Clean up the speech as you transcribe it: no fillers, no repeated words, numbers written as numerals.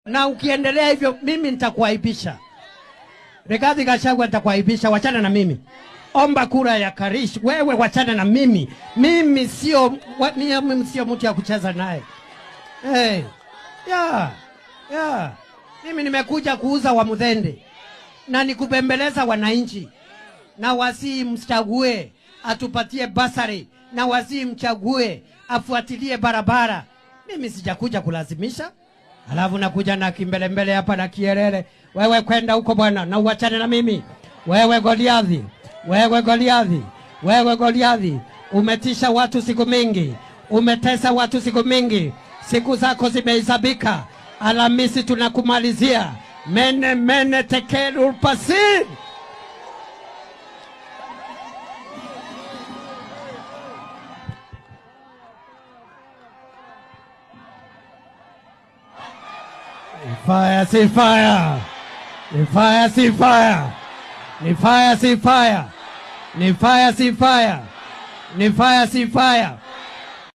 Na ukiendelea hivyo mimi nitakuaibisha. Rigathi Gachagua nitakuaibisha, wachana na mimi. Omba kura ya Karish, wewe wachana na mimi. Mimi sio mtu ya kucheza naye. Hey. Mimi nimekuja kuuza wa Muthende. Na nikubembeleza wananchi. Na wasi mchague, atupatie basari. Na wasi mchague, afuatilie barabara. Mimi sijakuja kulazimisha. Alafu nakuja na kimbelembele hapa na kierere. Wewe kwenda huko bwana na uachane na mimi. Wewe Goliathi. Wewe Goliathi. Umetisha watu siku mingi. Umetesa watu siku mingi. Siku zako zimehesabika. Alhamisi tunakumalizia. Mene tekeru pasir. Fire, see fire. Ni fire, see fire. Ni fire, see fire. Ni fire, see fire. Ni fire, see fire.